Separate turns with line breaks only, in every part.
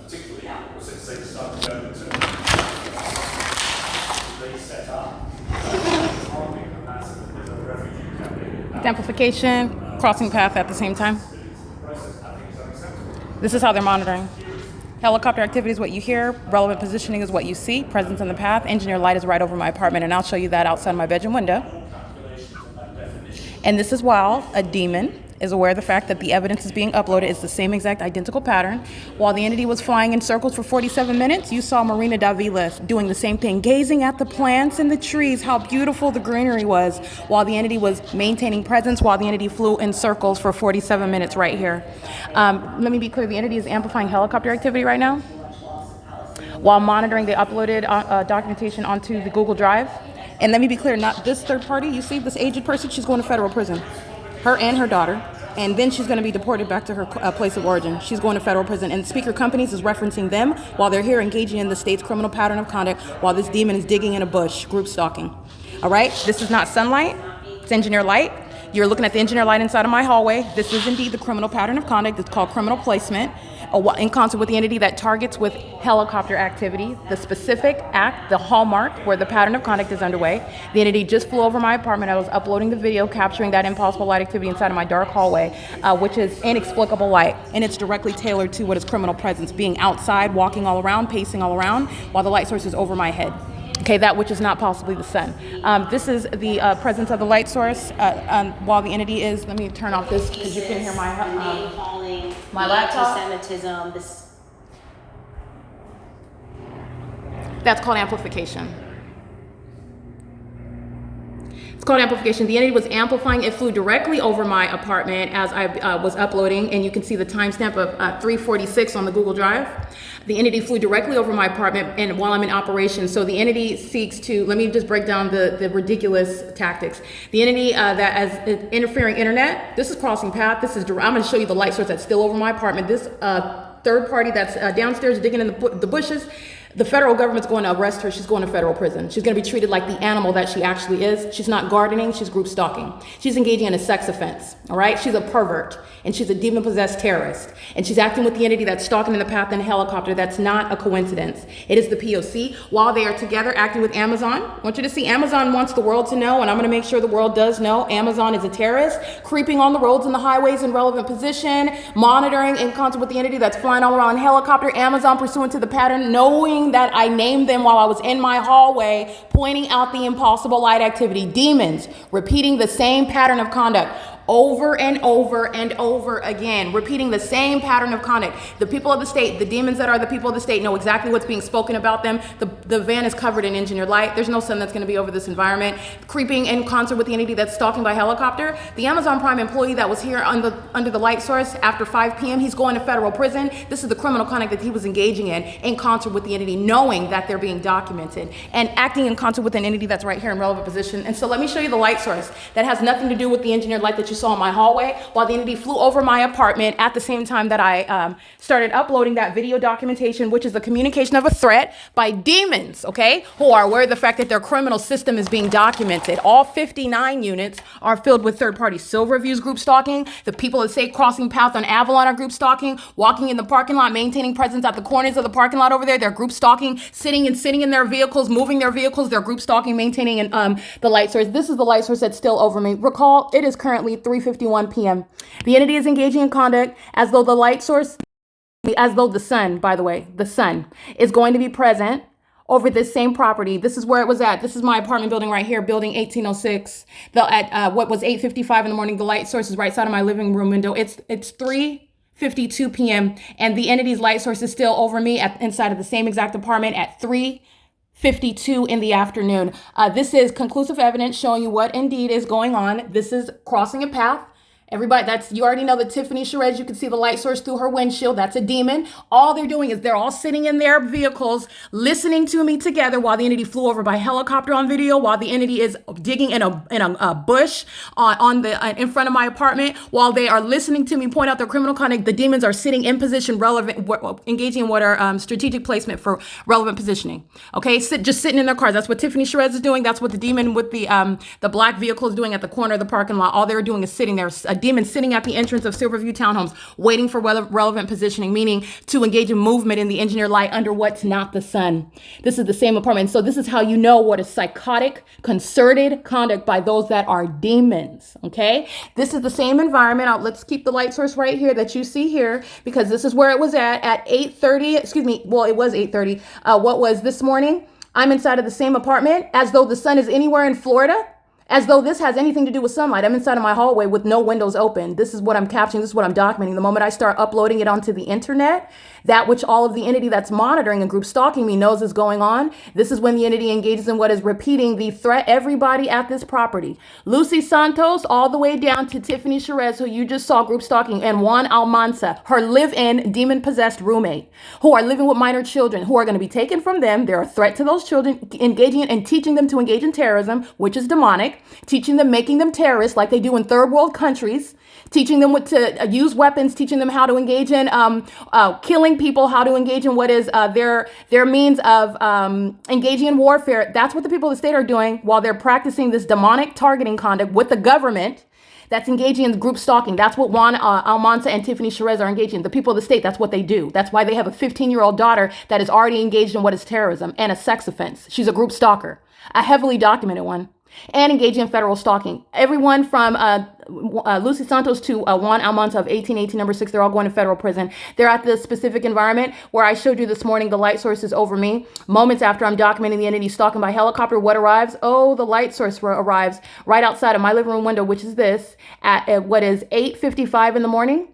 particularly since they started going to they set up arming a massive refugee campaign.
Amplification, crossing path at the same time. This is how they're monitoring. Helicopter activity is what you hear. Relevant positioning is what you see. Presence in the path. Engineer light is right over my apartment, and I'll show you that outside my bedroom window. And this is while a demon is aware of the fact that the evidence is being uploaded. It's the same exact identical pattern. While the entity was flying in circles for 47 minutes, you saw Marina Davila doing the same thing, gazing at the plants and the trees, how beautiful the greenery was, while the entity was maintaining presence, while the entity flew in circles for 47 minutes right here. Let me be clear, the entity is amplifying helicopter activity right now while monitoring the uploaded documentation onto the Google Drive. And let me be clear, not this third party, you see this aged person, she's going to federal prison. Her and her daughter, and then she's going to be deported back to her place of origin. She's going to federal prison, and Speaker Companies is referencing them while they're here engaging in the state's criminal pattern of conduct while this demon is digging in a bush, group stalking. All right, this is not sunlight, it's engineer light. You're looking at the engineer light inside of my hallway. This is indeed the criminal pattern of conduct. It's called criminal placement, in concert with the entity that targets with helicopter activity, the specific act, the hallmark where the pattern of conduct is underway. The entity just flew over my apartment. I was uploading the video capturing that impossible light activity inside of my dark hallway, which is inexplicable light, and it's directly tailored to what is criminal presence, being outside, walking all around, pacing all around, while the light source is over my head. Okay, that which is not possibly the sun. This is the presence of the light source while the entity is, let me turn off this because you can hear my laptop.
Anti-Semitism,
That's called amplification. It's called amplification. The entity was amplifying. It flew directly over my apartment as I was uploading, and you can see the timestamp of 3:46 on the Google Drive. The entity flew directly over my apartment and while I'm in operation. So the entity seeks to, let me just break down the ridiculous tactics. The entity that as interfering internet, this is crossing path. This is, I'm gonna show you the light source that's still over my apartment. This third party that's downstairs digging in the bushes, the federal government's going to arrest her. She's going to federal prison. She's going to be treated like the animal that she actually is. She's not gardening. She's group stalking. She's engaging in a sex offense. All right. She's a pervert and she's a demon possessed terrorist. And she's acting with the entity that's stalking in the path in a helicopter. That's not a coincidence. It is the P.O.C. While they are together acting with Amazon, I want you to see Amazon wants the world to know, and I'm going to make sure the world does know, Amazon is a terrorist, creeping on the roads and the highways in relevant position, monitoring in concert with the entity that's flying all around in helicopter. Amazon pursuant to the pattern, knowing that I named them while I was in my hallway, pointing out the impossible light activity. Demons repeating the same pattern of conduct over and over and over again, repeating the same pattern of conduct. The people of the state, the demons that are the people of the state, know exactly what's being spoken about them. The van is covered in engineered light. There's no sun that's going to be over this environment. Creeping in concert with the entity that's stalking by helicopter. The Amazon Prime employee that was here under the light source after 5 p.m., he's going to federal prison. This is the criminal conduct that he was engaging in concert with the entity, knowing that they're being documented and acting in concert with an entity that's right here in relevant position. And so let me show you the light source that has nothing to do with the engineered light that you saw in my hallway, while the entity flew over my apartment at the same time that I started uploading that video documentation, which is the communication of a threat by demons, okay, who are aware of the fact that their criminal system is being documented. All 59 units are filled with third-party silver reviews group stalking. The people that say crossing path on Avalon are group stalking, walking in the parking lot, maintaining presence at the corners of the parking lot over there. They're group stalking, sitting in their vehicles, moving their vehicles. They're group stalking, maintaining the light source. This is the light source that's still over me. Recall, it is currently 3:51 p.m. The entity is engaging in conduct as though the light source, as though the sun, by the way, the sun is going to be present over this same property. This is where it was at. This is my apartment building right here, building 1806. At what was 8:55 in the morning, the light source is right side of my living room window. It's 3:52 p.m. and the entity's light source is still over me inside of the same exact apartment at 3:52 in the afternoon. This is conclusive evidence showing you what indeed is going on. This is crossing a path. Everybody, you already know that Tiffany Sherez, you can see the light source through her windshield. That's a demon. All they're doing is they're all sitting in their vehicles, listening to me together while the entity flew over by helicopter on video, while the entity is digging in a bush in front of my apartment, while they are listening to me point out their criminal conduct. The demons are sitting in position, engaging in what are strategic placement for relevant positioning. Okay, just sitting in their cars. That's what Tiffany Sherez is doing. That's what the demon with the black vehicle is doing at the corner of the parking lot. All they're doing is sitting there. A demon sitting at the entrance of Silverview Townhomes, waiting for relevant positioning, meaning to engage in movement in the engineered light under what's not the sun. This is the same apartment. So this is how you know what is psychotic, concerted conduct by those that are demons, okay? This is the same environment. Let's keep the light source right here that you see here, because this is where it was at 8:30, excuse me, well, it was 8:30. What was this morning? I'm inside of the same apartment as though the sun is anywhere in Florida, as though this has anything to do with sunlight. I'm inside of my hallway with no windows open. This is what I'm capturing. This is what I'm documenting. The moment I start uploading it onto the internet, that which all of the entity that's monitoring and group stalking me knows is going on, this is when the entity engages in what is repeating the threat everybody at this property. Lucy Santos, all the way down to Tiffany Sherez, who you just saw group stalking, and Juan Almanza, her live-in demon-possessed roommate, who are living with minor children, who are going to be taken from them. They're a threat to those children, engaging in and teaching them to engage in terrorism, which is demonic, teaching them, making them terrorists like they do in third world countries, teaching them what to use weapons, teaching them how to engage in killing people, how to engage in what is their means of engaging in warfare. That's what the people of the state are doing while they're practicing this demonic targeting conduct with the government that's engaging in group stalking. That's what Juan Almanza and Tiffany Sherez are engaging in. The people of the state, that's what they do. That's why they have a 15-year-old daughter that is already engaged in what is terrorism and a sex offense. She's a group stalker, a heavily documented one, and engaging in federal stalking. Everyone from Lucy Santos to Juan Almanza of 1818 number 6, they're all going to federal prison. They're at the specific environment where I showed you this morning. The light source is over me. Moments after I'm documenting the entity stalking by helicopter, what arrives? Oh, the light source arrives right outside of my living room window, which is this, at what is 8:55 in the morning.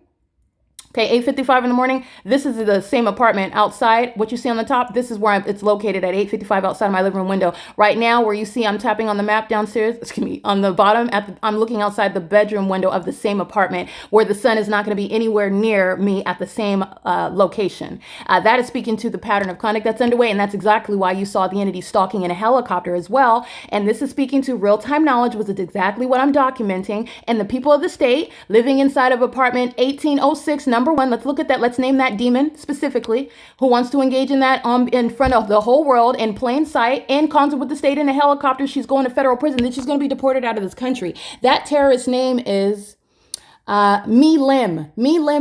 Okay, 8:55 in the morning. This is the same apartment outside. What you see on the top, this is where it's located at 8:55 outside my living room window. Right now, where you see I'm tapping on the map downstairs, excuse me, on the bottom, I'm looking outside the bedroom window of the same apartment where the sun is not going to be anywhere near me at the same location. That is speaking to the pattern of conduct that's underway, and that's exactly why you saw the entity stalking in a helicopter as well. And this is speaking to real-time knowledge, which is exactly what I'm documenting. And the people of the state living inside of apartment 1806, number one, let's look at that. Let's name that demon specifically, who wants to engage in that in front of the whole world in plain sight, in concert with the state in a helicopter. She's going to federal prison. Then she's going to be deported out of this country. That terrorist name is Mi Lim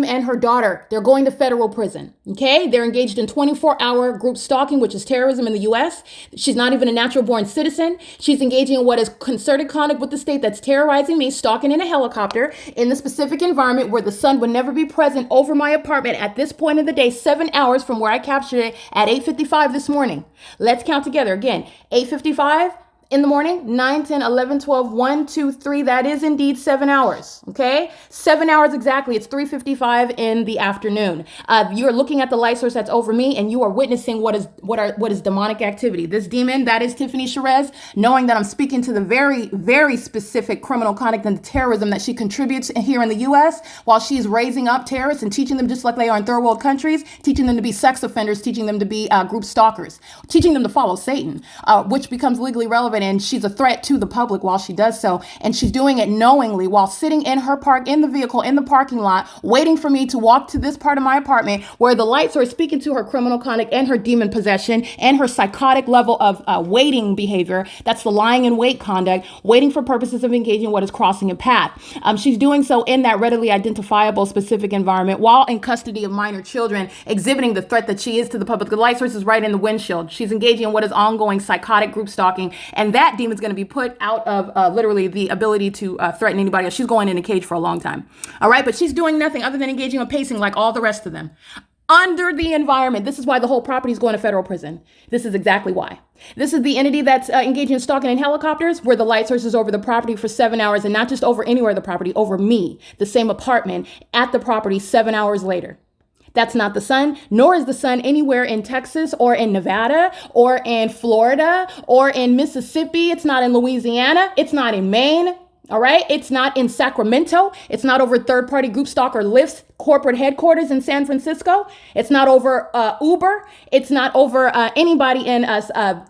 and her daughter. They're going to federal prison. Okay. They're engaged in 24-hour group stalking, which is terrorism in the U.S. She's not even a natural born citizen. She's engaging in what is concerted conduct with the state that's terrorizing me, stalking in a helicopter in the specific environment where the sun would never be present over my apartment at this point of the day, 7 hours from where I captured it at 8:55 this morning. Let's count together again. 8:55 in the morning, 9, 10, 11, 12, 1, 2, 3. That is indeed 7 hours. Okay. 7 hours exactly. It's 3:55 in the afternoon. You're looking at the light source that's over me, and you are witnessing what is demonic activity. This demon, that is Tiffany Sherez, knowing that I'm speaking to the very, very specific criminal conduct and terrorism that she contributes here in the U.S. while she's raising up terrorists and teaching them just like they are in third world countries, teaching them to be sex offenders, teaching them to be group stalkers, teaching them to follow Satan, which becomes legally relevant. And she's a threat to the public while she does so. And she's doing it knowingly while sitting in her in the vehicle, in the parking lot, waiting for me to walk to this part of my apartment where the lights are speaking to her criminal conduct and her demon possession and her psychotic level of waiting behavior. That's the lying in wait conduct, waiting for purposes of engaging what is crossing a path. She's doing so in that readily identifiable specific environment while in custody of minor children, exhibiting the threat that she is to the public. The light source is right in the windshield. She's engaging in what is ongoing psychotic group stalking, and that demon's going to be put out of literally the ability to threaten anybody else. She's going in a cage for a long time. All right. But she's doing nothing other than engaging in pacing like all the rest of them under the environment. This is why the whole property is going to federal prison. This is exactly why. This is the entity that's engaging in stalking in helicopters where the light source is over the property for 7 hours, and not just over anywhere in the property, over me, the same apartment at the property 7 hours later. That's not the sun, nor is the sun anywhere in Texas or in Nevada or in Florida or in Mississippi. It's not in Louisiana. It's not in Maine. All right. It's not in Sacramento. It's not over third-party group stalker lists corporate headquarters in San Francisco. It's not over Uber. It's not over anybody in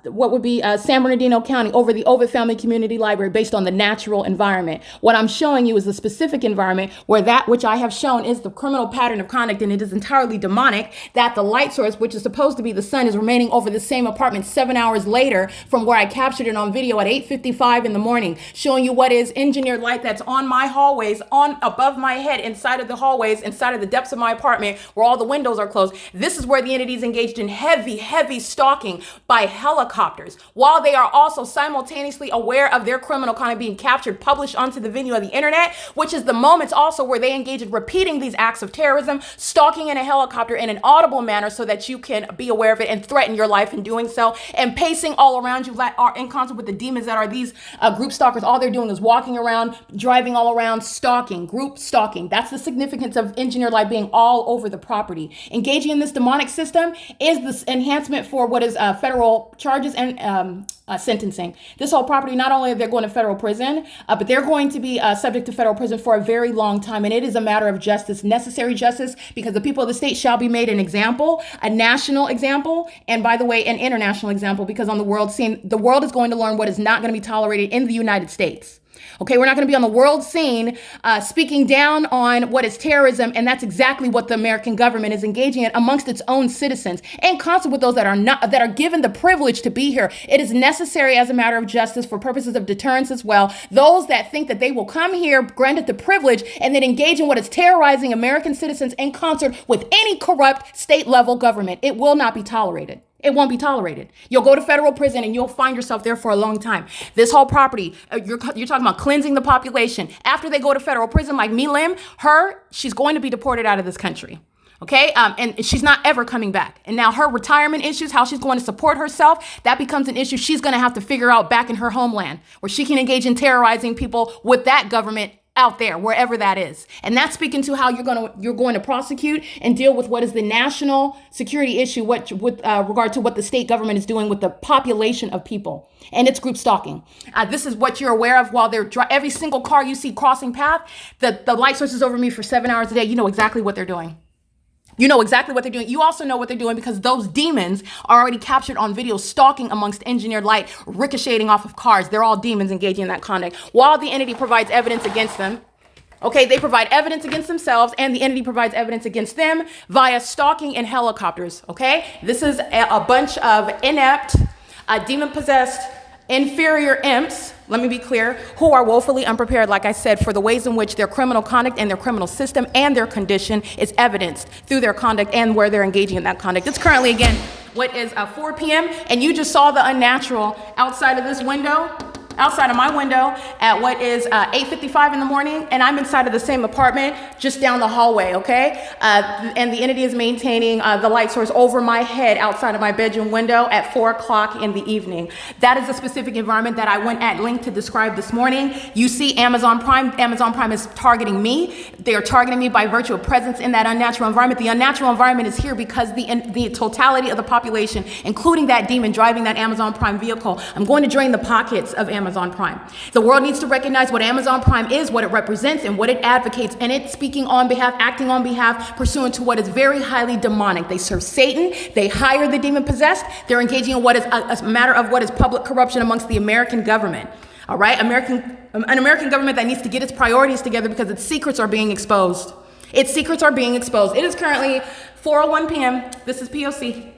what would be San Bernardino County, over the Ovid Family Community Library, based on the natural environment. What I'm showing you is the specific environment where that which I have shown is the criminal pattern of conduct, and it is entirely demonic, that the light source, which is supposed to be the sun, is remaining over the same apartment 7 hours later from where I captured it on video at 8:55 in the morning, showing you what is engineered light that's on my hallways, on above my head, inside of the hallways, inside of the depths of my apartment where all the windows are closed. This is where the entity is engaged in heavy stalking by helicopters, while they are also simultaneously aware of their criminal conduct being captured, published onto the venue of the internet, which is the moments also where they engage in repeating these acts of terrorism, stalking in a helicopter in an audible manner so that you can be aware of it and threaten your life in doing so, and pacing all around you that are in concert with the demons that are these group stalkers. All they're doing is walking around, driving all around, stalking, group stalking. That's the significance of engineered light being all over the property. Engaging in this demonic system is this enhancement for what is federal charges and sentencing. This whole property, not only are they going to federal prison, but they're going to be subject to federal prison for a very long time. And it is a matter of justice, necessary justice, because the people of the state shall be made an example, a national example, and by the way, an international example, because on the world scene, the world is going to learn what is not going to be tolerated in the United States. Okay, we're not going to be on the world scene speaking down on what is terrorism, and that's exactly what the American government is engaging in amongst its own citizens, in concert with those that are given the privilege to be here. It is necessary as a matter of justice for purposes of deterrence as well. Those that think that they will come here, granted the privilege, and then engage in what is terrorizing American citizens in concert with any corrupt state level government, it will not be tolerated. It won't be tolerated. You'll go to federal prison and you'll find yourself there for a long time. This whole property, you're talking about cleansing the population. After they go to federal prison, like Lim, she's going to be deported out of this country. Okay, and she's not ever coming back. And now her retirement issues, how she's going to support herself, that becomes an issue she's going to have to figure out back in her homeland, where she can engage in terrorizing people with that government out there, wherever that is. And that's speaking to how you're going to prosecute and deal with what is the national security issue, with regard to what the state government is doing with the population of people. And it's group stalking. This is what you're aware of while they're every single car you see crossing path, the light source is over me for 7 hours a day. You know exactly what they're doing. You know exactly what they're doing. You also know what they're doing because those demons are already captured on video, stalking amongst engineered light, ricocheting off of cars. They're all demons engaging in that conduct. While the entity provides evidence against them, okay, they provide evidence against themselves, and the entity provides evidence against them via stalking in helicopters, okay? This is a bunch of inept, demon-possessed, inferior imps, let me be clear, who are woefully unprepared, like I said, for the ways in which their criminal conduct and their criminal system and their condition is evidenced through their conduct and where they're engaging in that conduct. It's currently, again, what is 4 p.m., and you just saw the unnatural outside of this window, outside of my window at what is 8:55 in the morning, and I'm inside of the same apartment just down the hallway, okay? And the entity is maintaining the light source over my head outside of my bedroom window at 4 o'clock in the evening. That is a specific environment that I went at length to describe this morning. You see Amazon Prime. Amazon Prime is targeting me. They are targeting me by virtue of presence in that unnatural environment. The unnatural environment is here because the totality of the population, including that demon driving that Amazon Prime vehicle, I'm going to drain the pockets of Amazon Prime. The world needs to recognize what Amazon Prime is, what it represents, and what it advocates, and it's speaking on behalf, acting on behalf, pursuant to what is very highly demonic. They serve Satan. They hire the demon possessed. They're engaging in what is a matter of what is public corruption amongst the American government. All right, an American government that needs to get its priorities together because its secrets are being exposed. Its secrets are being exposed. It is currently 4:01 p.m. This is P.O.C.